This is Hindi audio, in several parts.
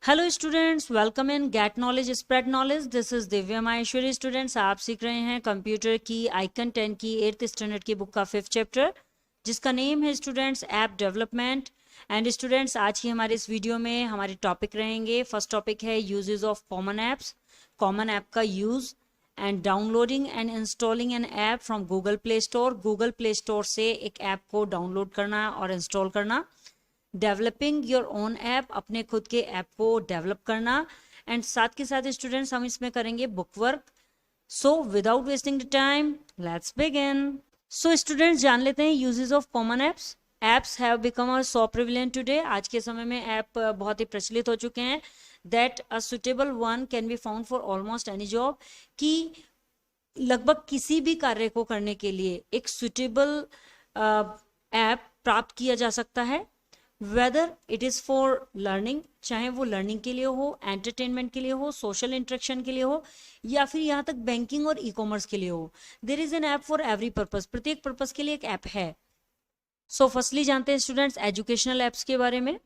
Hello students, welcome in get knowledge spread knowledge. This is Divya Maheshwari. Students, आप सीख रहे हैं कंप्यूटर की आइकन 10 की 8th स्टैंडर्ड की बुक का 5th चैप्टर, जिसका नेम है students app development. And students, आज की हमारे इस वीडियो में हमारे टॉपिक रहेंगे। फर्स्ट टॉपिक है uses of common apps, common app का use and downloading and installing an app from Google Play Store. Google Play Store से एक ऐप को डाउनलोड करना और इंस्टॉल करना। डेवलपिंग योर ओन ऐप, अपने खुद के ऐप को डेवलप करना। एंड साथ के साथ स्टूडेंट्स हम इसमें करेंगे book work. So without wasting the time, let's begin. So students, जान लेते हैं uses of common apps. Apps have become so prevalent today. आज के समय में ऐप बहुत ही प्रचलित हो चुके हैं। That a suitable one can be found for almost any job, कि लगभग किसी भी कार्य को करने के लिए एक सुटेबल ऐप प्राप्त किया जा सकता है। Whether it is for learning, चाहे वो लर्निंग के लिए हो, एंटरटेनमेंट के लिए हो, सोशल इंटरेक्शन के लिए हो, या फिर यहाँ तक बैंकिंग और ई कॉमर्स के लिए हो। There is an app for every purpose, प्रत्येक पर्पस के लिए एक ऐप है। सो फर्स्टली जानते हैं स्टूडेंट्स एजुकेशनल ऐप्स के बारे में।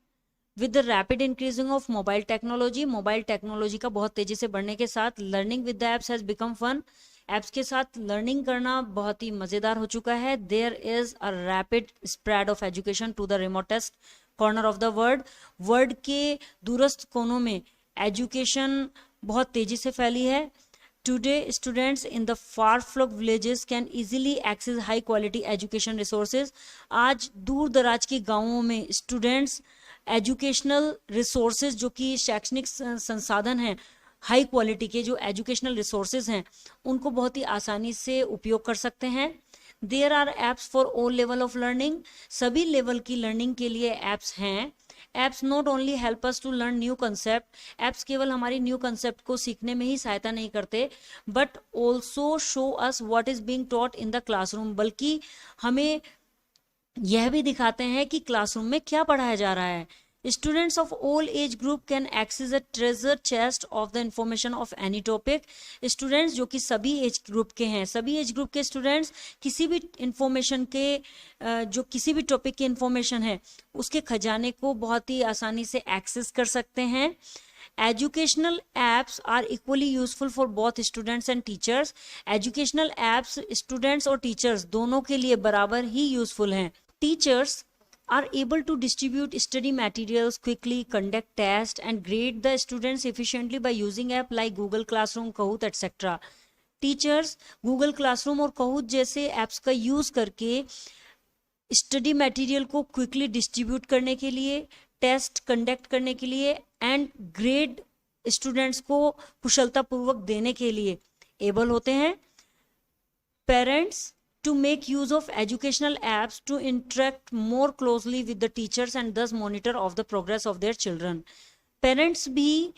With the rapid increasing of mobile technology, mobile technology का बहुत तेजी से बढ़ने के साथ learning with the apps has become fun. Apps के साथ लर्निंग करना बहुत ही मजेदार हो चुका है। There is a rapid spread of education to the remotest corner of the world के दूरस्थ कोनों में एजुकेशन बहुत तेजी से फैली है। Today students in the far flung villages can easily access high quality education resources. आज दूर दराज के गांवों में स्टूडेंट्स एजुकेशनल रिसोर्सेज, जो कि शैक्षणिक संसाधन हैं, हाई क्वालिटी के जो एजुकेशनल रिसोर्सेज हैं, उनको बहुत ही आसानी से उपयोग कर सकते हैं। There are apps for all level of learning, सभी लेवल की लर्निंग के लिए एप्स हैं। Apps not only help us to learn new concept, apps केवल हमारी न्यू कंसेप्ट को सीखने में ही सहायता नहीं करते, but also show us what is being taught in the classroom, बल्कि हमें यह भी दिखाते हैं कि क्लासरूम में क्या पढ़ाया जा रहा है। Students of all age group can access a treasure chest of the information of any topic. Students जो कि सभी एज ग्रुप के हैं, सभी एज ग्रुप के स्टूडेंट्स किसी भी इंफॉर्मेशन के जो किसी भी टॉपिक की इंफॉर्मेशन है, उसके खजाने को बहुत ही आसानी से एक्सेस कर सकते हैं। Educational apps are equally useful for both students and teachers. Educational apps students और टीचर्स दोनों के लिए बराबर ही यूजफुल हैं। Teachers are able to distribute study materials quickly, conduct tests, and grade the students efficiently by using app like Google Classroom, Kahoot, etc. Teachers Google Classroom और Kahoot जैसे apps का यूज करके स्टडी मटेरियल को क्विकली डिस्ट्रीब्यूट करने के लिए, टेस्ट कंडक्ट करने के लिए एंड ग्रेड स्टूडेंट्स को कुशलतापूर्वक देने के लिए एबल होते हैं। Parents to make use of educational apps to interact more closely with the teachers and thus monitor of the progress of their children. Parents भी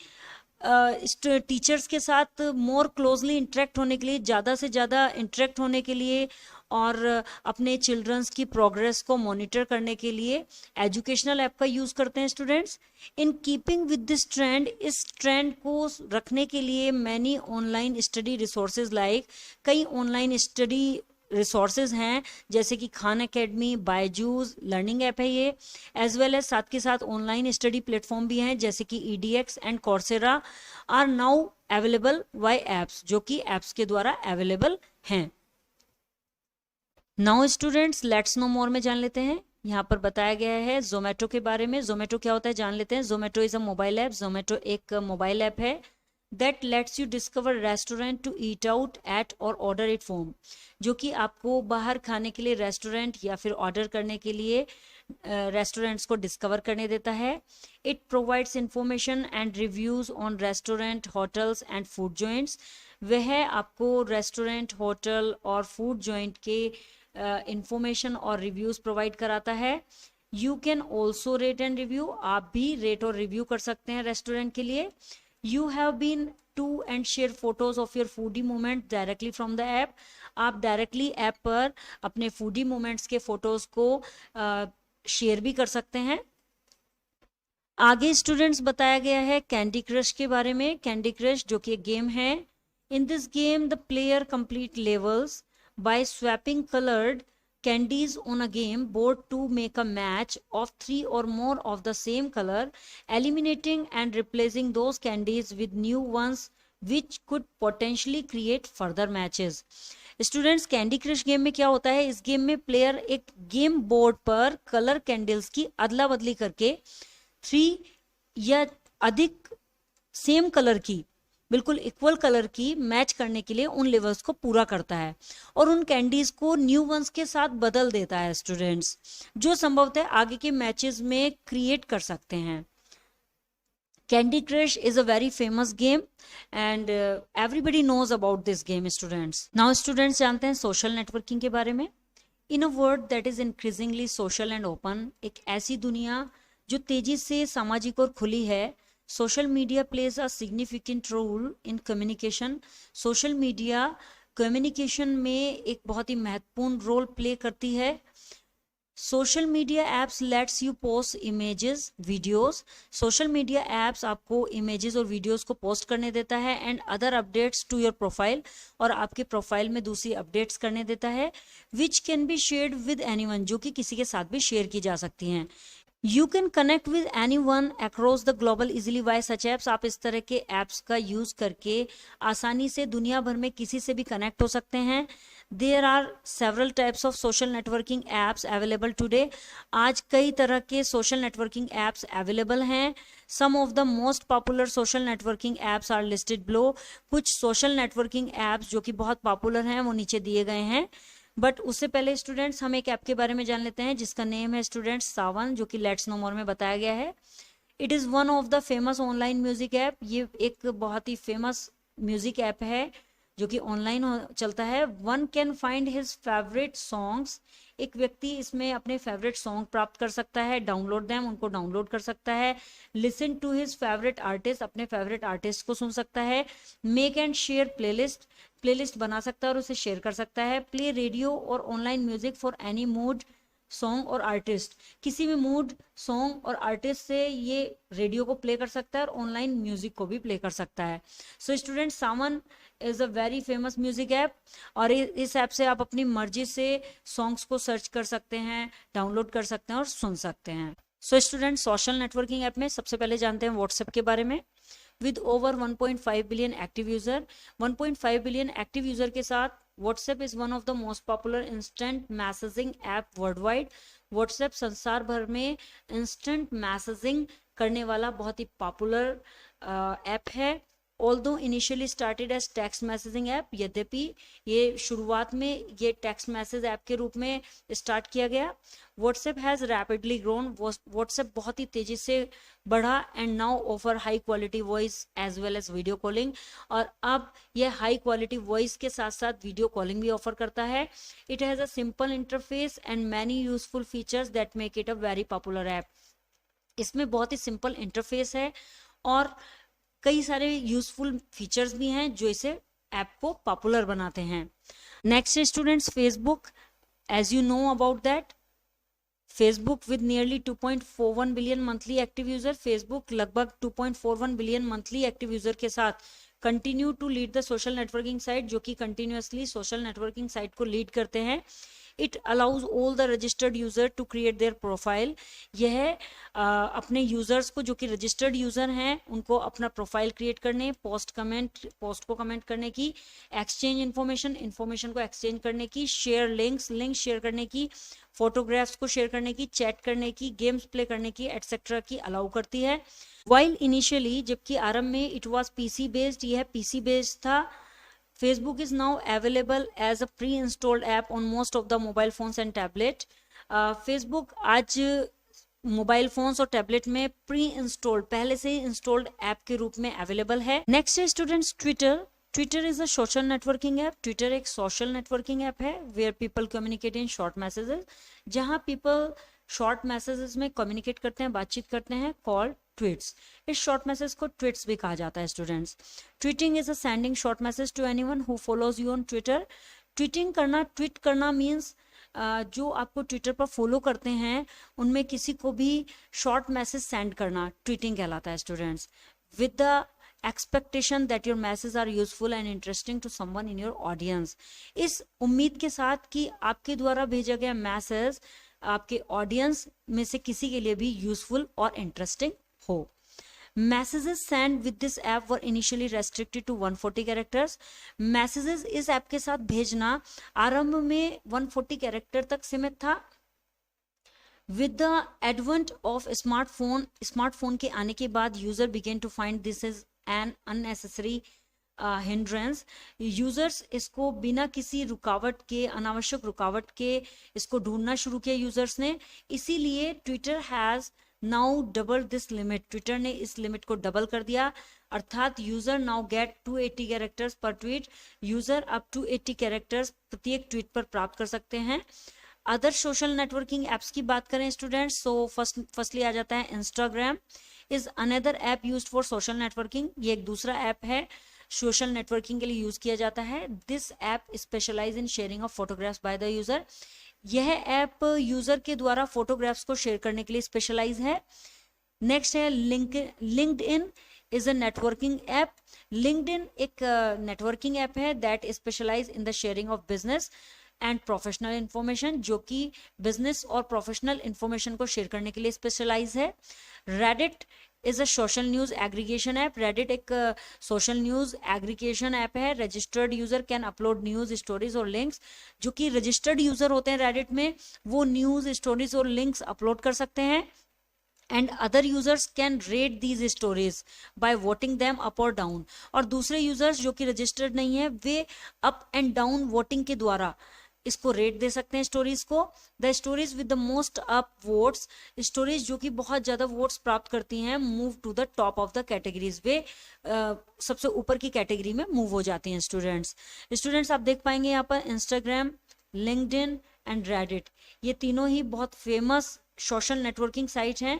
टीचर्स के साथ मोर क्लोजली इंटरेक्ट होने के लिए, ज़्यादा से ज़्यादा इंटरेक्ट होने के लिए और अपने चिल्ड्रंस की प्रोग्रेस को मॉनिटर करने के लिए एजुकेशनल ऐप का यूज़ करते हैं students. In keeping with this trend, इस ट्रेंड को रखने के लिए many online study resources like, कई ऑनलाइन स्टडी रिसोर्सेज हैं जैसे कि Khan academy, Byju's learning app है ये, एज वेल एज साथ के साथ ऑनलाइन स्टडी प्लेटफॉर्म भी हैं जैसे कि EDX and Coursera are now available by apps, जो कि एप्स के द्वारा अवेलेबल हैं। Now students, let's know more में जान लेते हैं। यहाँ पर बताया गया है जोमेटो के बारे में। जोमेटो क्या होता है जान लेते हैं। Zomato is a mobile app. Zomato एक मोबाइल ऐप है that lets you discover restaurant to eat out at or order it from, जो कि आपको बाहर खाने के लिए रेस्टोरेंट या फिर ऑर्डर करने के लिए रेस्टोरेंट्स को डिस्कवर करने देता है। It provides information and reviews on restaurant, hotels and food joints. वह आपको रेस्टोरेंट, होटल और फूड जॉइंट के इंफॉर्मेशन और रिव्यूज प्रोवाइड कराता है। You can also rate and review, आप भी रेट और रिव्यू कर सकते हैं रेस्टोरेंट के लिए। You have been to and share photos of your foodie moment directly from the app. आप डायरेक्टली ऐप पर अपने फूडी मोमेंट्स के फोटोज को शेयर भी कर सकते हैं। आगे स्टूडेंट्स बताया गया है कैंडी क्रश के बारे में। कैंडी क्रश जो कि एक गेम है। In this game the player complete levels by swapping coloured candies on a game board to make a match of 3 or more of the same color, eliminating and replacing those candies with new ones which could potentially create further matches. Students, candy crush game में क्या होता है, इस गेम में प्लेयर एक गेम बोर्ड पर कलर कैंडल्स की अदला बदली करके 3 या अधिक सेम कलर की, बिल्कुल इक्वल कलर की मैच करने के लिए उन लेवल्स को पूरा करता है और उन कैंडीज को न्यू वंस के साथ बदल देता है स्टूडेंट्स, जो संभवतः आगे के मैचेस में क्रिएट कर सकते हैं. Candy Crush is a very famous game and everybody knows about this game students. Now students जानते हैं सोशल नेटवर्किंग के बारे में. In a world that is increasingly social and open, एक ऐसी दुनिया जो तेजी से सामाजिक और खुली है, social media plays a significant role in communication. Social media communication में एक बहुत ही महत्वपूर्ण रोल प्ले करती है. Social media apps lets you post images videos. Social media apps आपको इमेजेस और वीडियोस को पोस्ट करने देता है and other updates to your profile, और आपके प्रोफाइल में दूसरी अपडेट्स करने देता है, which can be shared with anyone, जो कि किसी के साथ भी शेयर की जा सकती हैं. You can connect with any one across the global easily bye such apps. आप इस तरह के एप्स का यूज करके आसानी से दुनिया भर में किसी से भी कनेक्ट हो सकते हैं. There are several types of social networking apps available today. आज कई तरह के social networking apps available हैं. Some of the most popular social networking apps are listed below. कुछ social networking apps जो कि बहुत पॉपुलर हैं वो नीचे दिए गए हैं. बट उससे पहले स्टूडेंट्स हम एक ऐप के बारे में जान लेते हैं जिसका नेम है स्टूडेंट्स सावन, जो कि लेट्स नो मोर में बताया गया है. It is one of the famous online music app. ये एक बहुत ही फेमस म्यूजिक ऐप है जो कि ऑनलाइन चलता है. One can find his favourite songs. एक व्यक्ति इसमें अपने फेवरेट सॉन्ग प्राप्त कर सकता है, डाउनलोड देम, उनको डाउनलोड कर सकता है. Listen to his favourite artist, अपने फेवरेट आर्टिस्ट को सुन सकता है. मेक एंड शेयर प्लेलिस्ट बना सकता है और उसे शेयर कर सकता है. प्ले रेडियो और online music for any mood song और आर्टिस्ट. किसी भी मूड सॉन्ग और आर्टिस्ट से ये रेडियो को प्ले कर सकता है और ऑनलाइन म्यूजिक को भी प्ले कर सकता है. So student, Sawan is a very famous music app और इस ऐप से आप अपनी मर्जी से सॉन्ग्स को सर्च कर सकते हैं, डाउनलोड कर सकते हैं और सुन सकते हैं. So student, social networking app में सबसे पहले जानते हैं व्हाट्सएप के बारे में. With over 1.5 billion active user, 1.5 billion active user के साथ WhatsApp is one of the most popular instant messaging app worldwide. WhatsApp संसार भर में instant messaging करने वाला बहुत ही पॉपुलर ऐप है. Although initially started as text messaging app, यद्यपि ये शुरुआत में ये टेक्स्ट मैसेज ऐप के रूप में स्टार्ट किया गया. WhatsApp has rapidly grown. WhatsApp बहुत ही तेजी से बढ़ा and now offer high quality voice as well as video calling. और अब ये high quality voice के साथ साथ video calling भी ऑफर करता है. It has a simple interface and many useful features that make it a very popular app. इसमें बहुत ही सिंपल इंटरफेस है और कई सारे यूजफुल फीचर्स भी हैं जो इसे ऐप को पॉपुलर बनाते हैं. Next students, Facebook. As you know about that, Facebook with nearly 2.41 billion monthly active user. Facebook लगभग 2.41 बिलियन मंथली एक्टिव यूजर के साथ continue to lead the social networking site, जो कि कंटिन्यूअसली सोशल नेटवर्किंग साइट को लीड करते हैं. It allows all the registered user to create their profile. यह अपने यूजर्स को, जो कि रजिस्टर्ड यूजर हैं, उनको अपना प्रोफाइल क्रिएट करने, पोस्ट को कमेंट करने की, एक्सचेंज इन्फॉर्मेशन को एक्सचेंज करने की, शेयर लिंक शेयर करने की, फोटोग्राफ्स को शेयर करने की, चैट करने की, गेम्स प्ले करने की एटसेट्रा की अलाउ करती है. वाइल इनिशियली, जबकि आरंभ में इट वाज पीसी बेस्ड, यह पीसी बेस्ड था. Facebook is now available as a pre-installed app on most of the mobile phones and tablet. Facebook आज मोबाइल फोन्स और टैबलेट में प्री इंस्टॉल्ड, पहले से ही इंस्टॉल्ड ऐप के रूप में अवेलेबल है. नेक्स्ट है students Twitter. Twitter is a social networking app. Twitter एक सोशल नेटवर्किंग ऐप है where people communicate in short messages, जहां पीपल शॉर्ट मैसेजेस में कम्युनिकेट करते हैं, बातचीत करते हैं, कॉल्ड ट्वीट्स. इस शॉर्ट मैसेज को ट्वीट्स भी कहा जाता है students. Tweeting is a sending short message to anyone who follows you on Twitter. Tweet करना मीन्स जो आपको ट्विटर पर फॉलो करते हैं उनमें किसी को भी शॉर्ट मैसेज सेंड करना ट्वीटिंग कहलाता है students. With the expectation that your message are useful and interesting to someone in your audience. इस उम्मीद के साथ कि आपके द्वारा भेजा गया मैसेज आपके ऑडियंस में से किसी के लिए भी यूजफुल और इंटरेस्टिंग हो। Messages sent with this app were initially restricted to 140 characters. Messages इस ऐप के साथ भेजना आरंभ में 140 कैरेक्टर तक सीमित था। With the advent of smartphone के आने के बाद user began to find this is an unnecessary hindrance. Users इसको बिना किसी रुकावट के, अनावश्यक रुकावट के इसको ढूंढना शुरू किया यूजर्स ने। इसीलिए Twitter has now double this limit, Twitter ने इस लिमिट को डबल कर दिया, अर्थात यूजर नाउ गेट 280 कैरेक्टर्स पर ट्वीट। यूजर अब 280 कैरेक्टर्स प्रत्येक ट्वीट पर प्राप्त कर सकते हैं। अदर सोशल नेटवर्किंग एप्स की बात करें स्टूडेंट्स, सो फर्स्टली आ जाता है Instagram is another app used for social networking. ये एक दूसरा ऐप है, सोशल नेटवर्किंग के लिए यूज किया जाता है। This app specialise in sharing of photographs by the user. यह ऐप यूजर के द्वारा फोटोग्राफ्स को शेयर करने के लिए स्पेशलाइज है। नेक्स्ट है LinkedIn is a networking app. LinkedIn एक नेटवर्किंग ऐप है that specialise in the sharing of business and professional information, जो कि बिजनेस और प्रोफेशनल इंफॉर्मेशन को शेयर करने के लिए स्पेशलाइज है। Reddit is a social news aggregation app. Reddit एक सोशल न्यूज एग्रीगेशन ऐप है। Registered user can upload news, stories और लिंक्स। जो कि रजिस्टर्ड यूजर होते हैं रेडिट में, वो न्यूज, स्टोरीज और लिंक्स अपलोड कर सकते हैं। And other users can rate these stories bye voting them up और डाउन। और दूसरे यूजर्स जो कि रजिस्टर्ड नहीं है, way up and down voting के द्वारा इसको रेट दे सकते हैं स्टोरीज को। The stories with the most upvotes, stories जो कि बहुत ज्यादा वोट्स प्राप्त करती हैं, move to the top of the categories, वे सबसे ऊपर की कैटेगरी में मूव हो जाती हैं स्टूडेंट्स आप देख पाएंगे यहाँ पर इंस्टाग्राम, लिंक्डइन एंड रेडिट, ये तीनों ही बहुत फेमस सोशल नेटवर्किंग साइट हैं।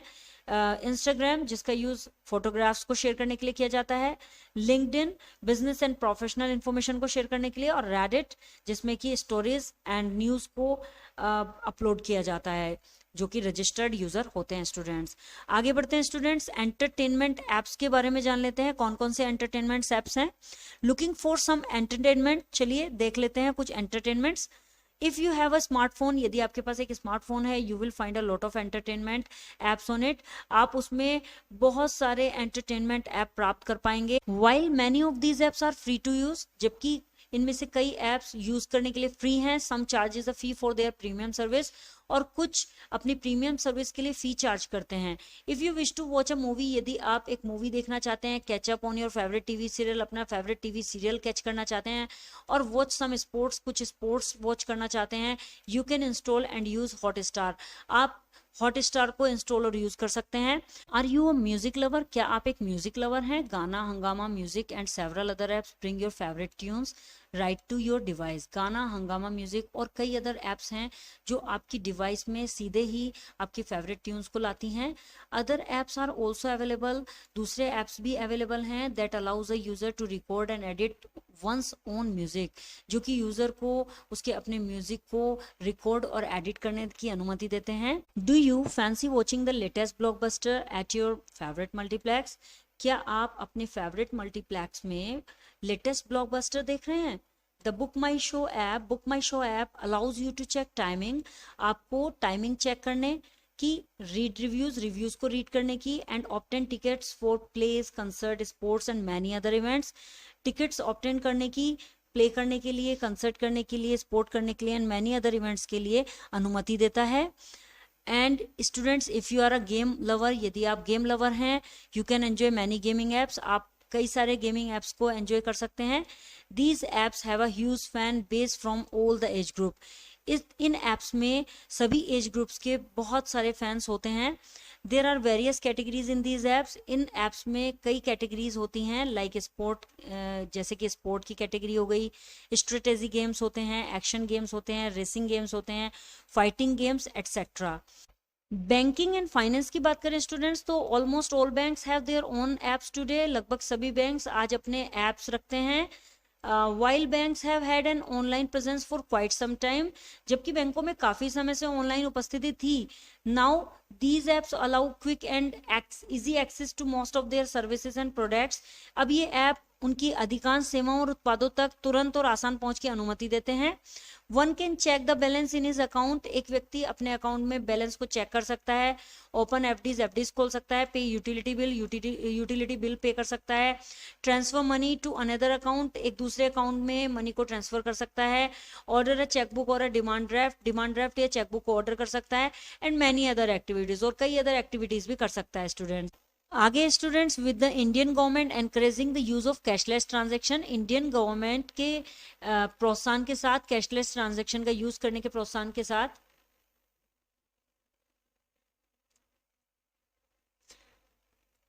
इंस्टाग्राम जिसका यूज फोटोग्राफ्स को शेयर करने के लिए किया जाता है, LinkedIn business and professional information को शेयर करने के लिए, और रेडिट जिसमें कि स्टोरीज एंड न्यूज को अपलोड किया जाता है, जो कि रजिस्टर्ड यूजर होते हैं स्टूडेंट्स। आगे बढ़ते हैं स्टूडेंट्स, एंटरटेनमेंट एप्स के बारे में जान लेते हैं। कौन कौन से एंटरटेनमेंट एप्स हैं? लुकिंग फॉर सम एंटरटेनमेंट, चलिए देख लेते हैं कुछ entertainments. If you have a smartphone, यदि आपके पास एक स्मार्टफोन है, you will find a lot of entertainment apps on it. आप उसमें बहुत सारे एंटरटेनमेंट ऐप प्राप्त कर पाएंगे। While many of these apps are free to use, जबकि इनमें से कई एप्स यूज करने के लिए फ्री हैं। Some charges a fee for their premium service, और कुछ अपनी प्रीमियम सर्विस के लिए फी चार्ज करते हैं। If you wish to watch a movie, यदि आप एक मूवी देखना चाहते हैं, catch up on your favourite TV serial, अपना फेवरेट टीवी सीरियल कैच करना चाहते हैं, और वॉच सम स्पोर्ट्स, कुछ स्पोर्ट्स वॉच करना चाहते हैं, you can install and use Hotstar. आप हॉटस्टार को इंस्टॉल और यूज कर सकते हैं। Are you a music lover, क्या आप एक म्यूजिक लवर हैं? गाना, Hungama music and several other apps bring your favourite tunes right to your device. Gaana, Hungama music और कई अदर एप्स हैं जो आपकी डिवाइस में सीधे ही आपकी फेवरेट ट्यून्स को लाती हैं। Other apps are also available, दूसरे एप्स भी अवेलेबल हैं that allows a user to record and edit one's own music, जो कि यूजर को उसके अपने म्यूजिक को रिकॉर्ड और एडिट करने की अनुमति देते हैं। Do you fancy watching the latest blockbuster at your favourite multiplex, क्या आप अपने फेवरेट मल्टीप्लेक्स में लेटेस्ट ब्लॉकबस्टर देख रहे हैं? The book my show app allows you to check timing, आपको टाइमिंग चेक करने की, रीड रिव्यूज को रीड करने की, and obtain tickets for plays, concert, sports and many other events. Tickets obtain करने की, प्ले करने के लिए, कंसर्ट करने के लिए, स्पोर्ट करने के लिए एंड मैनी अदर इवेंट्स के लिए अनुमति देता है। And students if you are a game lover, यदि आप गेम लवर हैं, you can enjoy many gaming apps, आप कई सारे गेमिंग एप्स को एंजॉय कर सकते हैं। These apps have a huge fan base from all the age group, in apps में सभी एज ग्रुप्स के बहुत सारे फैंस होते हैं। There are various categories in these apps, इन एप्स में कई कैटेगरीज होती हैं, लाइक स्पोर्ट, जैसे कि स्पोर्ट की कैटेगरी हो गई, स्ट्रेटेजी गेम्स होते हैं, एक्शन गेम्स होते हैं, रेसिंग गेम्स होते हैं, fighting games etcetera. Banking and finance की बात करें स्टूडेंट्स, तो almost all banks have their own apps today, लगभग सभी बैंक्स आज अपने एप्स रखते हैं। while banks have had an online presence for quite some time, जबकि बैंकों में काफ़ी समय से ऑनलाइन उपस्थिति थी, now these apps allow quick and easy access to most of their services and products. अब ये ऐप उनकी अधिकांश सेवाओं और उत्पादों तक तुरंत और आसान पहुंच की अनुमति देते हैं. One can check the balance in his account, एक व्यक्ति अपने अकाउंट में बैलेंस को चेक कर सकता है. ओपन एफडीज खोल सकता है. पे यूटिलिटी बिल पे कर सकता है. Transfer money to another account, एक दूसरे अकाउंट में मनी को ट्रांसफर कर सकता है. ऑर्डर अ चेकबुक और अ डिमांड ड्राफ्ट या चेकबुक को ऑर्डर कर सकता है. एंड मैनी अदर एक्टिविटीज, और कई अदर एक्टिविटीज भी कर सकता है स्टूडेंट. आगे students, with the Indian government encouraging the use of cashless transaction, Indian government के प्रोत्साहन के साथ, कैशलेस ट्रांजैक्शन का यूज करने के प्रोत्साहन के साथ,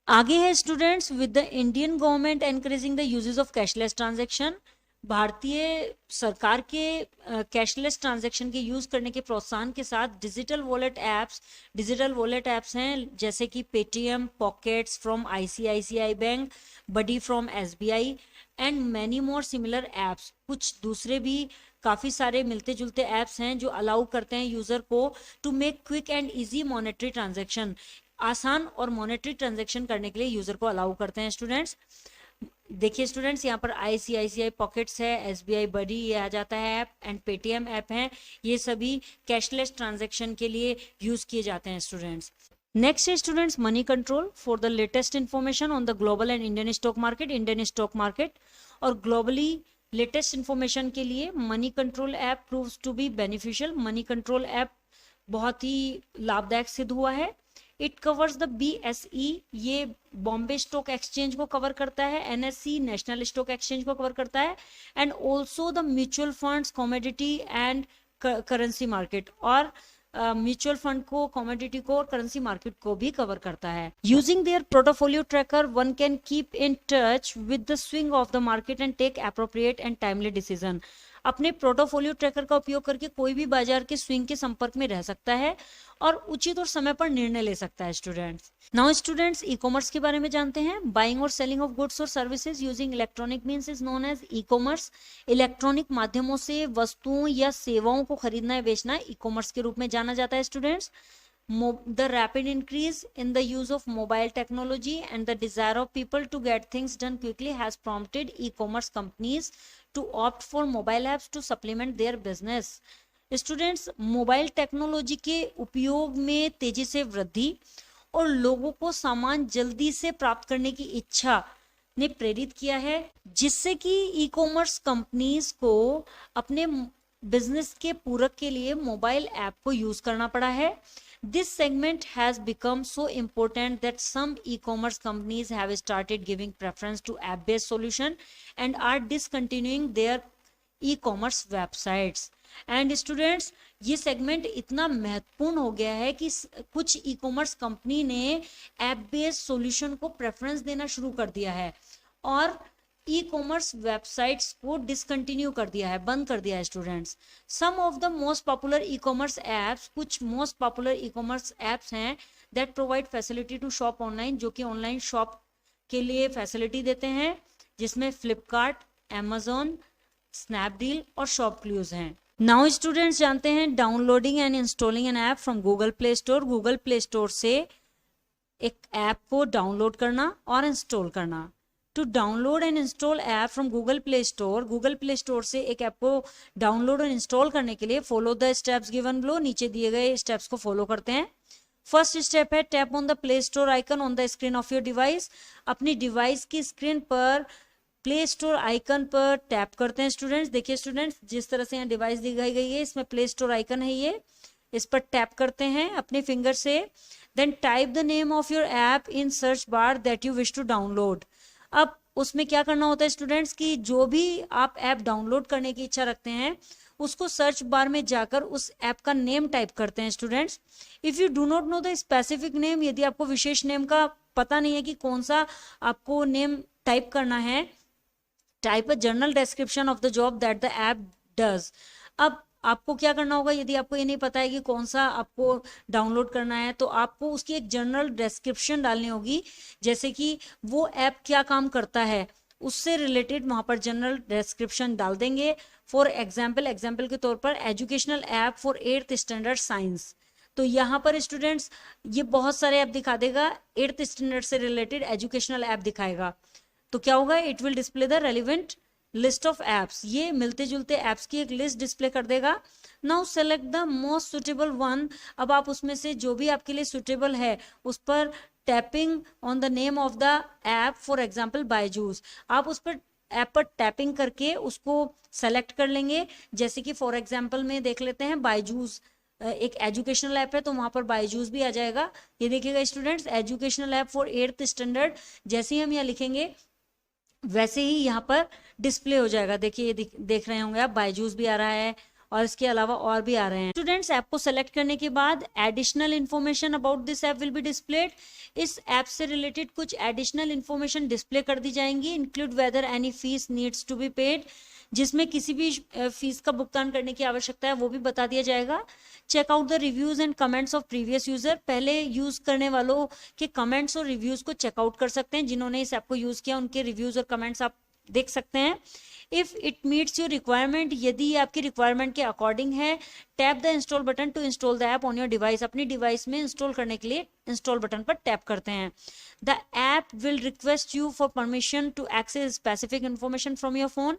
आगे है students, with the Indian government encouraging the uses of cashless transaction, भारतीय सरकार के कैशलेस ट्रांजैक्शन के यूज करने के प्रोत्साहन के साथ डिजिटल वॉलेट ऐप्स हैं जैसे कि Paytm, Pockets from ICICI bank, Buddy from SBI and many more similar apps. कुछ दूसरे भी काफ़ी सारे मिलते जुलते ऐप्स हैं जो अलाउ करते हैं यूज़र को to make quick and easy monetary transaction, आसान और मॉनेटरी ट्रांजैक्शन करने के लिए यूज़र को अलाउ करते हैं स्टूडेंट्स. देखिए स्टूडेंट्स, यहाँ पर आईसीआईसीआई पॉकेट्स है, एसबीआई बडी ये आ जाता है ऐप, एंड पेटीएम ऐप है. ये सभी कैशलेस ट्रांजैक्शन के लिए यूज किए जाते हैं स्टूडेंट्स. नेक्स्ट है students money control. For the latest information on the global and Indian stock market और ग्लोबली लेटेस्ट इंफॉर्मेशन के लिए money control app proves to be beneficial. Money control app बहुत ही लाभदायक सिद्ध हुआ है. इट कवर्स द BSE, ये बॉम्बे स्टॉक एक्सचेंज को कवर करता है. NSE, नेशनल स्टॉक एक्सचेंज को कवर करता है. And also the mutual funds, commodity and currency market, और म्यूचुअल फंड को, कॉमोडिटी को और करेंसी मार्केट को भी कवर करता है. Using their portfolio tracker one can keep in touch with the swing of the market and take appropriate and timely decision. अपने पोर्टफोलियो ट्रैकर का उपयोग करके कोई भी बाजार के स्विंग के संपर्क में रह सकता है और उचित और समय पर निर्णय ले सकता है students. Now students, e commerce के बारे में जानते हैं. बाइंग और सेलिंग ऑफ गुड्स और services using electronic means is known as e commerce. Electronic माध्यमों से वस्तुओं या सेवाओं को खरीदना या बेचना ई कॉमर्स के रूप में जाना जाता है students. The rapid increase in the use of mobile technology and the desire of people to get things done quickly has prompted e-commerce companies to opt for mobile apps to supplement their business. Students, mobile technology के उपयोग में तेजी से वृद्धि और लोगों को सामान जल्दी से प्राप्त करने की इच्छा ने प्रेरित किया है, जिससे कि ई कॉमर्स कंपनीज को अपने बिजनेस के पूरक के लिए मोबाइल ऐप को यूज करना पड़ा है. This segment has become so important that some e-commerce companies have started giving preference to app-based solution and are discontinuing their e-commerce websites. And students, ये सेगमेंट इतना महत्वपूर्ण हो गया है कि कुछ ई-कॉमर्स कंपनी ने ऐप बेस्ड सॉल्यूशन को प्रेफरेंस देना शुरू कर दिया है और ई कॉमर्स वेबसाइट्स को डिसकंटिन्यू कर दिया है, बंद कर दिया है students. Some of the most popular e-commerce apps, कुछ most popular e-commerce apps हैं that provide facility to shop online, जो कि ऑनलाइन शॉप के लिए फैसिलिटी देते हैं, जिसमें फ्लिपकार्ट, अमेजोन, स्नैपडील और शॉपक्लूज हैं. नाउ स्टूडेंट्स जानते हैं downloading and installing an app from Google Play Store. Google Play Store से एक ऐप को डाउनलोड करना और इंस्टॉल करना. To download and install app from Google Play Store से एक ऐप को डाउनलोड और इंस्टॉल करने के लिए follow the steps given below. नीचे दिए गए स्टेप्स को फॉलो करते हैं. फर्स्ट स्टेप है tap on the play store icon on the screen of your device. अपनी डिवाइस की स्क्रीन पर प्ले स्टोर आइकन पर टैप करते हैं स्टूडेंट्स. देखिए स्टूडेंट्स, जिस तरह से यहाँ डिवाइस दिखाई गई है, इसमें प्ले स्टोर आइकन है, ये इस पर टैप करते हैं अपने फिंगर से. Then type the name of your app in search bar that you wish to download. अब उसमें क्या करना होता है स्टूडेंट्स कि जो भी आप ऐप डाउनलोड करने की इच्छा रखते हैं उसको सर्च बार में जाकर उस ऐप का नेम टाइप करते हैं students. If you do not know the specific name, यदि आपको विशेष नेम का पता नहीं है कि कौन सा आपको नेम टाइप करना है, type a general description of the job that the app does. अब आपको क्या करना होगा, यदि आपको ये नहीं पता है कि कौन सा आपको डाउनलोड करना है, तो आपको उसकी एक जनरल डिस्क्रिप्शन डालनी होगी, जैसे कि वो ऐप क्या काम करता है उससे रिलेटेड वहाँ पर जनरल डिस्क्रिप्शन डाल देंगे। फॉर एग्जाम्पल के तौर पर educational app for 8th standard science. तो यहाँ पर स्टूडेंट्स ये बहुत सारे ऐप दिखा देगा, 8th स्टैंडर्ड से रिलेटेड एजुकेशनल ऐप दिखाएगा। तो क्या होगा, it will display the relevant list of apps, ये मिलते जुलते एप्स की एक लिस्ट डिस्प्ले कर देगा। Now select the most suitable one, अब आप उसमें से जो भी आपके लिए सुटेबल है उस पर tapping on the name of the app, for example Byju's, आप उस पर ऐप पर टैपिंग करके उसको सेलेक्ट कर लेंगे। जैसे कि फॉर एग्जाम्पल में देख लेते हैं बायजूस एक एजुकेशनल ऐप है, तो वहां पर बायजूस भी आ जाएगा। ये देखिएगा students, educational app for 8th standard, जैसे ही हम यहाँ लिखेंगे वैसे ही यहाँ पर डिस्प्ले हो जाएगा। देखिए ये देख रहे होंगे आप, बायजूस भी आ रहा है और इसके अलावा और भी आ रहे हैं। स्टूडेंट्स ऐप को सेलेक्ट करने के बाद additional information about this app will be displayed, इस ऐप से रिलेटेड कुछ एडिशनल इन्फॉर्मेशन डिस्प्ले कर दी जाएंगी। Include whether any fees needs to be paid, जिसमें किसी भी फीस का भुगतान करने की आवश्यकता है वो भी बता दिया जाएगा। Check out the reviews and comments of previous user, पहले यूज करने वालों के कमेंट्स और रिव्यूज को चेकआउट कर सकते हैं, जिन्होंने इस ऐप को यूज किया उनके रिव्यूज और कमेंट्स आप देख सकते हैं। If it meets your requirement, यदि ये आपकी रिक्वायरमेंट के अकॉर्डिंग है, tap the install button to install the app on your device, अपनी डिवाइस में इंस्टॉल करने के लिए इंस्टॉल बटन पर टैप करते हैं। The app will request you for permission to access specific information from your phone,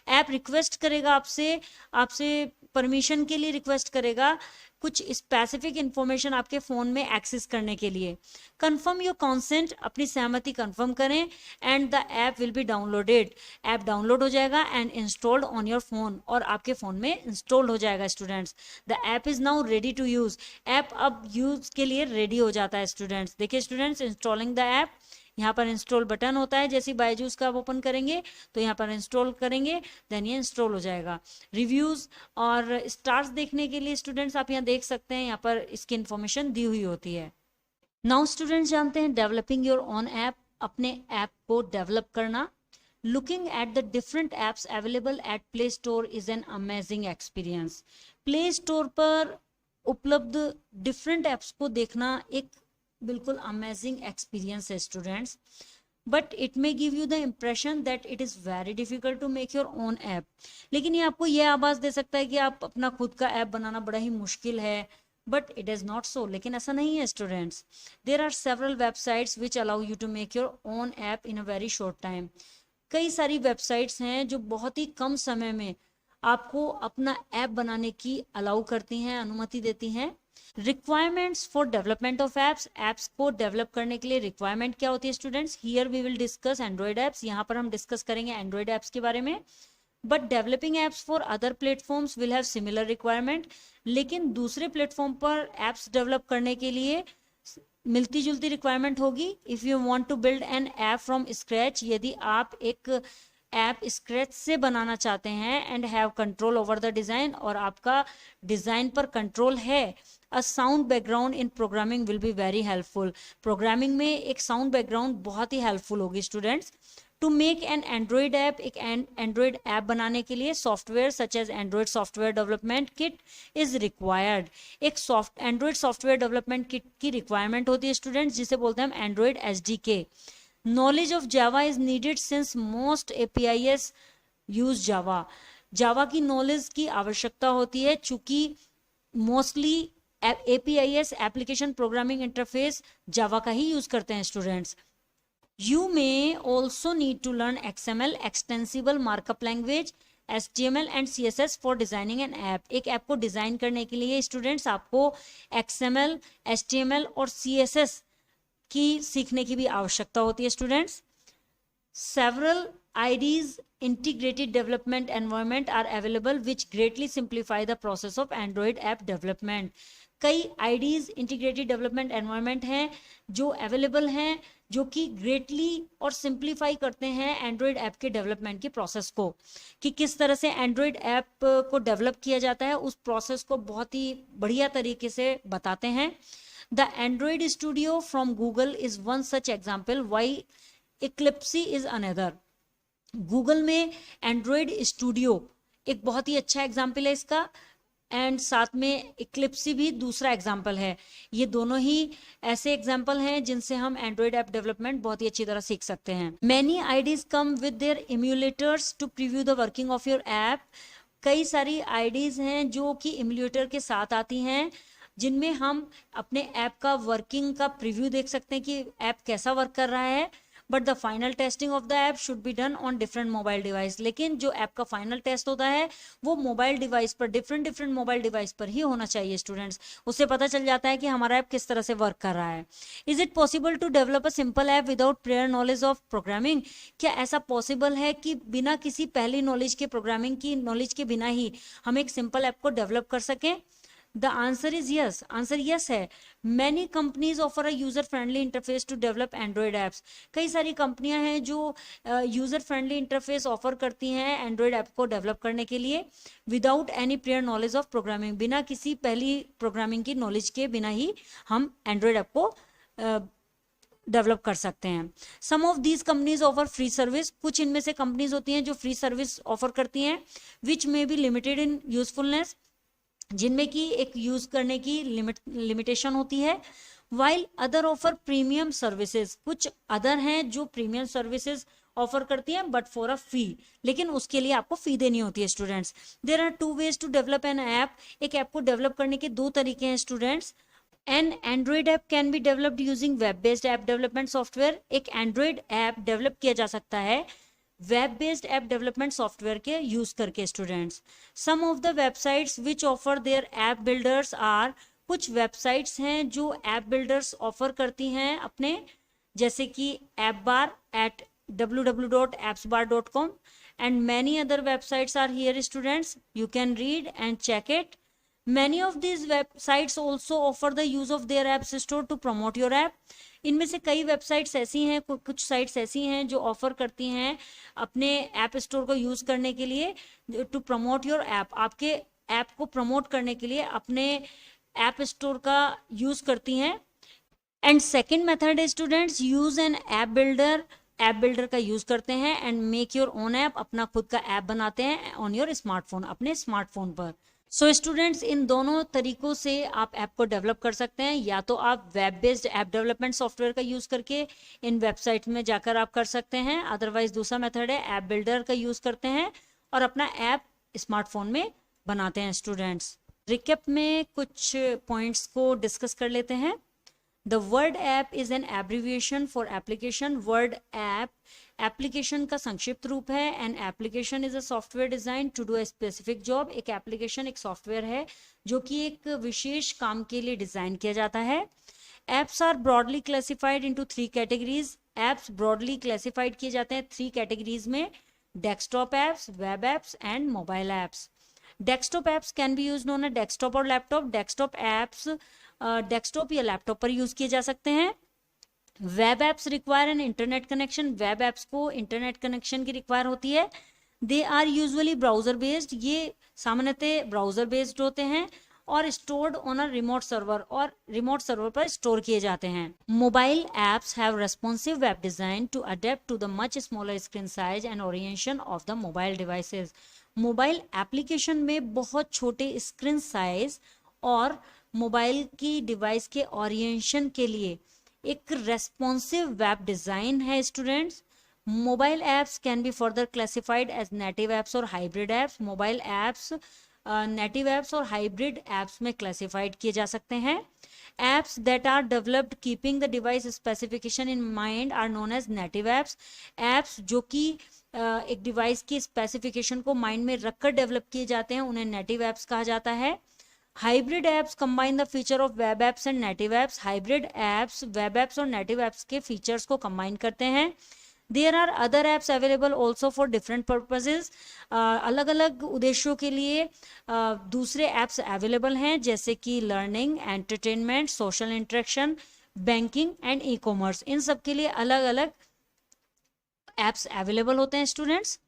app request करेगा आपसे परमिशन के लिए रिक्वेस्ट करेगा कुछ स्पेसिफिक इंफॉर्मेशन आपके फोन में एक्सेस करने के लिए। कंफर्म योर कंसेंट, अपनी सहमति कंफर्म करें, and the app will be downloaded, app download हो जाएगा and installed on your phone, और आपके फोन में इंस्टॉल्ड हो जाएगा students. The app is now ready to use, app अब यूज के लिए रेडी हो जाता है स्टूडेंट्स। देखिए स्टूडेंट्स, इंस्टॉलिंग द ऐप, यहाँ पर इंस्टॉल बटन होता है, जैसे बायजूस का आप ओपन करेंगे तो यहाँ पर इंस्टॉल करेंगे, देन ये इंस्टॉल हो जाएगा। रिव्यूज और स्टार्स देखने के लिए स्टूडेंट्स आप यहाँ देख सकते हैं, यहाँ पर इसकी इंफॉर्मेशन दी हुई होती है। नाउ स्टूडेंट्स जानते हैं डेवलपिंग योर ओन ऐप, अपने ऐप को डेवलप करना। Looking at the different apps available at play store is an amazing experience, play store पर उपलब्ध डिफरेंट ऐप्स को देखना एक बिल्कुल अमेजिंग एक्सपीरियंस है students, but it may give you the impression that it is very difficult to make your own app, लेकिन ये आपको यह आभास दे सकता है कि आप अपना खुद का ऐप बनाना बड़ा ही मुश्किल है, but it is not so, लेकिन ऐसा नहीं है students. There are several websites which allow you to make your own app in a very short time, कई सारी वेबसाइट्स हैं जो बहुत ही कम समय में आपको अपना ऐप बनाने की अलाउ करती हैं, अनुमति देती हैं। Requirements for development of apps, apps को डेवलप करने के लिए रिक्वायरमेंट क्या होती है students. Here we will discuss android apps, यहाँ पर हम डिस्कस करेंगे एंड्रॉइड एप्स के बारे में। But developing apps for other platforms will have similar requirement, लेकिन दूसरे प्लेटफॉर्म पर एप्स डेवलप करने के लिए मिलती जुलती रिक्वायरमेंट होगी। If you want to build an app from scratch, यदि आप एक ऐप स्क्रैच से बनाना चाहते हैं, and have control over the design, और आपका डिजाइन पर कंट्रोल है, a sound background in programming will be very helpful, programming में एक साउंड बैकग्राउंड बहुत ही हेल्पफुल होगी students. To make an android app, एक एंड्रॉइड ऐप बनाने के लिए software such as android software development kit is required, एक एंड्रॉइड सॉफ्टवेयर डेवलपमेंट किट की रिक्वायरमेंट होती है स्टूडेंट्स, जिसे बोलते हैं हम Android SDK। Knowledge of Java is needed since most APIs use Java, Java की नॉलेज की आवश्यकता होती है चूंकि mostly APIs application programming interface Java का ही यूज करते हैं students. You may also need to learn XML, extensible markup language, HTML and CSS for designing an app, एक ऐप को डिजाइन करने के लिए स्टूडेंट्स आपको XML, HTML और CSS की सीखने की भी आवश्यकता होती है students. Several IDEs, integrated development environment are available which greatly simplify the process of Android app development, कई IDEs integrated development environment हैं जो अवेलेबल हैं, जो कि ग्रेटली और सिंप्लीफाई करते हैं एंड्रॉयड ऐप के डेवलपमेंट की प्रोसेस को, कि किस तरह से एंड्रॉयड ऐप को डेवलप किया जाता है, उस प्रोसेस को बहुत ही बढ़िया तरीके से बताते हैं। The Android Studio from Google is one such example, while Eclipse is another. Google में Android Studio एक बहुत ही अच्छा एग्जाम्पल है इसका, एंड साथ में इक्लिप्सी भी दूसरा एग्जाम्पल है। ये दोनों ही ऐसे एग्जाम्पल हैं जिनसे हम एंड्रॉइड ऐप डेवलपमेंट बहुत ही अच्छी तरह सीख सकते हैं। Many IDEs come with their emulators to preview the working of your app. कई सारी आईडीज हैं जो कि इम्यूलेटर के साथ आती हैं, जिनमें हम अपने ऐप का वर्किंग का प्रीव्यू देख सकते हैं कि ऐप कैसा वर्क कर रहा है। But the final testing of the app should be done on different mobile device. लेकिन जो ऐप का फाइनल टेस्ट होता है वो मोबाइल डिवाइस पर, डिफरेंट मोबाइल डिवाइस पर ही होना चाहिए स्टूडेंट्स। उससे पता चल जाता है कि हमारा ऐप किस तरह से वर्क कर रहा है। Is it possible to develop a simple app without prior knowledge of programming? क्या ऐसा पॉसिबल है कि बिना किसी पहली नॉलेज के, प्रोग्रामिंग की नॉलेज के बिना ही हम एक सिंपल ऐप को डेवलप कर सकें? The answer is yes. Answer yes है। Many companies offer a user-friendly interface to develop Android apps. कई सारी कंपनियां हैं जो यूजर फ्रेंडली इंटरफेस ऑफर करती हैं एंड्रॉयड ऐप को डेवलप करने के लिए, without any prior knowledge of programming. बिना किसी पहली प्रोग्रामिंग की नॉलेज के बिना ही हम एंड्रॉयड ऐप को डेवलप कर सकते हैं। Some of these companies offer free service. कुछ इनमें से कंपनीज होती हैं जो फ्री सर्विस ऑफर करती हैं, which may be limited in usefulness, जिनमें कि एक यूज करने की लिमिटेशन होती है। While other offer premium services. कुछ अदर हैं जो प्रीमियम सर्विसेज ऑफर करती हैं बट फॉर अ फी, लेकिन उसके लिए आपको फी देनी होती है students. There are two ways to develop an app. एक ऐप को डेवलप करने के दो तरीके हैं students. An android app can be developed using web based app development software. एक एंड्रॉइड ऐप डेवलप किया जा सकता है web based app development software के यूज करके students. Some of the websites which offer their app builders are. कुछ वेबसाइट्स हैं जो ऐप बिल्डर्स ऑफर करती हैं अपने, जैसे कि appbar@www.appsbar.com and many other websites are here students. You can read and check it. Many of these websites also offer the use of their app store to promote your app. इनमें से कई वेबसाइट्स ऐसी हैं, कुछ साइट्स ऐसी हैं जो ऑफर करती हैं अपने ऐप स्टोर को यूज करने के लिए, टू प्रमोट योर ऐप। आपके ऐप को प्रमोट करने के लिए अपने ऐप स्टोर का यूज करती हैं। एंड सेकेंड मेथड है students, use N app builder. App builder का यूज करते हैं and make your own app. अपना खुद का ऐप बनाते हैं ऑन योर स्मार्टफोन, अपने स्मार्टफोन पर। सो स्टूडेंट्स, इन दोनों तरीकों से आप ऐप को डेवलप कर सकते हैं। या तो आप web based app development software का यूज करके इन वेबसाइट में जाकर आप कर सकते हैं, अदरवाइज दूसरा मेथड है ऐप बिल्डर का यूज करते हैं और अपना ऐप स्मार्टफोन में बनाते हैं स्टूडेंट्स। रिकैप में कुछ पॉइंट्स को डिस्कस कर लेते हैं। The word app is an abbreviation for application. Word app application का संक्षिप्त रूप है। An application is a software design to do a specific job. एक एप्लीकेशन एक सॉफ्टवेयर है जो कि एक विशेष काम के लिए डिजाइन किया जाता है। Apps are broadly classified into 3 categories. Apps broadly classified किए जाते हैं 3 कैटेगरीज में, desktop apps, web apps and mobile apps. Desktop apps can be used on a desktop और लैपटॉप। डेस्कटॉप एप्स डेस्कटॉप या लैपटॉप पर यूज किए जा सकते हैं। Web apps require an internet connection. Web apps को इंटरनेट कनेक्शन की रिक्वायर होती है। They are usually browser based. ये सामान्यतः ब्राउजर बेस्ड होते हैं और stored on a remote server, और रिमोट सर्वर पर स्टोर किए जाते हैं। Mobile apps have responsive web design to adapt to the much smaller screen size and orientation of the mobile devices. Mobile application में बहुत छोटे स्क्रीन साइज और मोबाइल की डिवाइस के ओरिएंटेशन के लिए एक रेस्पॉन्सिव वेब डिजाइन है students. Mobile apps can be further classified as native apps और hybrid apps. Mobile apps native apps और हाइब्रिड एप्स में क्लासिफाइड किए जा सकते हैं। Apps that are developed keeping the device specification in mind are known as native apps. Apps जो कि एक डिवाइस की स्पेसिफिकेशन को माइंड में रखकर डेवलप किए जाते हैं उन्हें नेटिव एप्स कहा जाता है। Hybrid apps combine the feature of web apps and native apps. Hybrid apps web apps और नेटिव एप्स के फीचर्स को कंबाइन करते हैं। There are other apps available also for different purposes. अलग अलग उद्देश्यों के लिए दूसरे एप्स अवेलेबल हैं, जैसे कि learning, entertainment, social interaction, banking and e-commerce. इन सब के लिए अलग अलग एप्स अवेलेबल होते हैं students.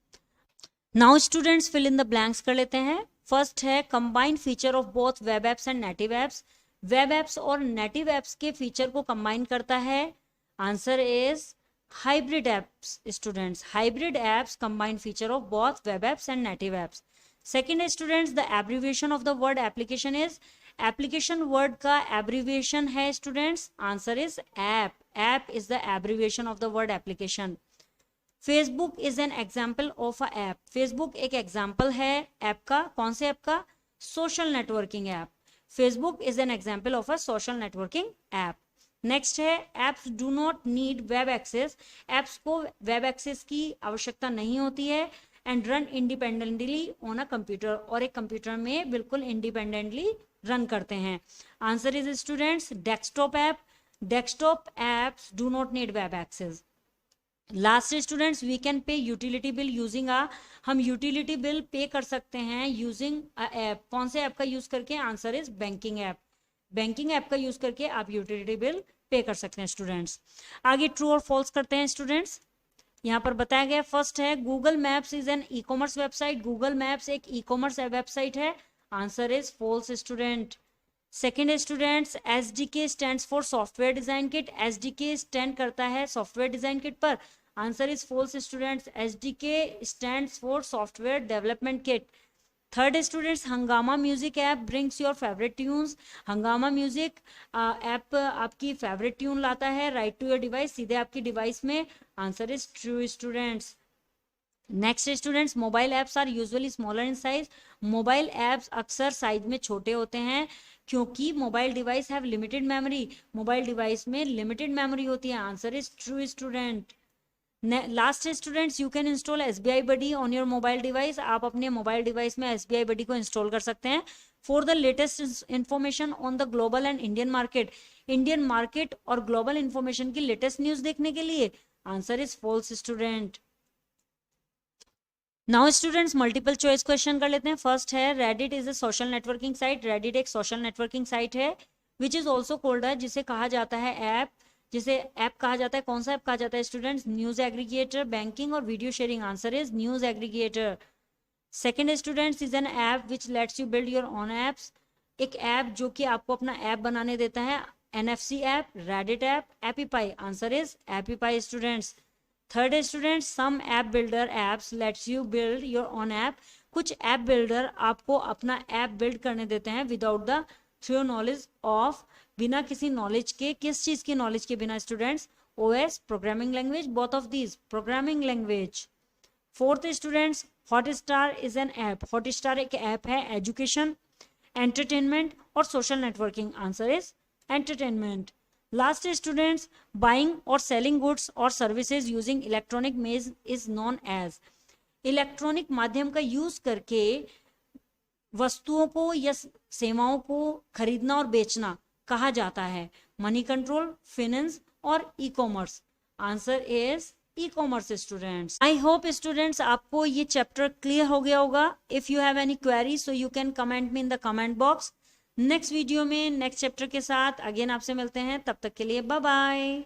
Now students fill in the blanks कर लेते हैं। फर्स्ट है combined feature of both web apps and native apps. Web apps और नेटिव एप्स के फीचर को कंबाइन करता है। Answer is hybrid apps students. Hybrid apps combined feature of both web apps and native apps. Second students the abbreviation of the word application is, application word का एब्रीविएशन है students, answer is app, app is the abbreviation of the word application. Facebook is an example of a app, Facebook एक एग्जाम्पल है ऐप का, कौन से ऐप का, social networking app, Facebook is an example of a social networking app. Next है apps do not need web access, apps को वेब एक्सेस की आवश्यकता नहीं होती है, and run independently on a computer, और एक कंप्यूटर में बिल्कुल इंडिपेंडेंटली रन करते हैं। Answer is students desktop app, desktop apps do not need web access. Last students we can pay utility bill using ah, हम यूटिलिटी बिल पे कर सकते हैं यूजिंग ऐप, कौन से ऐप का यूज करके, answer is banking app, banking app का यूज करके आप यूटिलिटी बिल पे कर सकते हैं स्टूडेंट्स। आगे ट्रू और फॉल्स करते हैं स्टूडेंट्स, यहाँ पर बताया गया फर्स्ट है Google Maps is an e-commerce website, Google Maps एक ई कॉमर्स वेबसाइट है, answer is false student. Second students SDK stands for software design kit, SDK stand करता है सॉफ्टवेयर डिजाइन किट पर, answer is false students, SDK stands for software development kit. Third students Hungama music app brings your favourite tunes, Hungama music app आपकी फेवरेट ट्यून लाता है राइट टू योर डिवाइस, सीधे आपकी डिवाइस में, answer is true students. Next students mobile apps are usually smaller in size, mobile apps अक्सर साइज में छोटे होते हैं क्योंकि mobile device have limited memory, mobile device में लिमिटेड मेमोरी होती है, answer is true student. Last students you can install SBI buddy on your mobile device, आप अपने मोबाइल डिवाइस में एसबीआई बडी को इंस्टॉल कर सकते हैं। For the latest information on the global and Indian market, Indian market और ग्लोबल इंफॉर्मेशन की लेटेस्ट न्यूज देखने के लिए, answer is false student. Now students multiple choice question कर लेते हैं। फर्स्ट है Reddit is a social networking site, Reddit एक सोशल नेटवर्किंग साइट है विच इज ऑल्सो कॉल्ड है, जिसे कहा जाता है ऐप, जिसे ऐप कहा जाता है, कौन सा ऐप कहा जाता है स्टूडेंट्स, न्यूज एग्रीगेटर, बैंकिंग और video sharing, answer is news aggregator. Second students is an app which lets you build your own apps, एक ऐप जो कि आपको अपना ऐप बनाने देता है, NFC app, Reddit app, Appy Pie, answer is Appy Pie students. Third students some app builder apps lets you build your own app, कुछ ऐप बिल्डर आपको अपना ऐप बिल्ड करने देते हैं without the through knowledge of, बिना किसी नॉलेज के, किस चीज की नॉलेज के बिना students, OS programming language, both of these programming language. Fourth students Hotstar is an app, Hotstar एक ऐप है एजुकेशन, एंटरटेनमेंट और social networking, answer is entertainment. Last students buying और सेलिंग गुड्स और services using electronic means is known as, electronic माध्यम का यूज करके वस्तुओं को या सेवाओं को खरीदना और बेचना कहा जाता है, मनी कंट्रोल, फाइनेंस और e commerce, answer is e commerce students. I hope students आपको ये चैप्टर क्लियर हो गया होगा। If you have any query so you can comment me in the comment box. Next video में नेक्स्ट चैप्टर के साथ अगेन आपसे मिलते हैं, तब तक के लिए बाय बाय।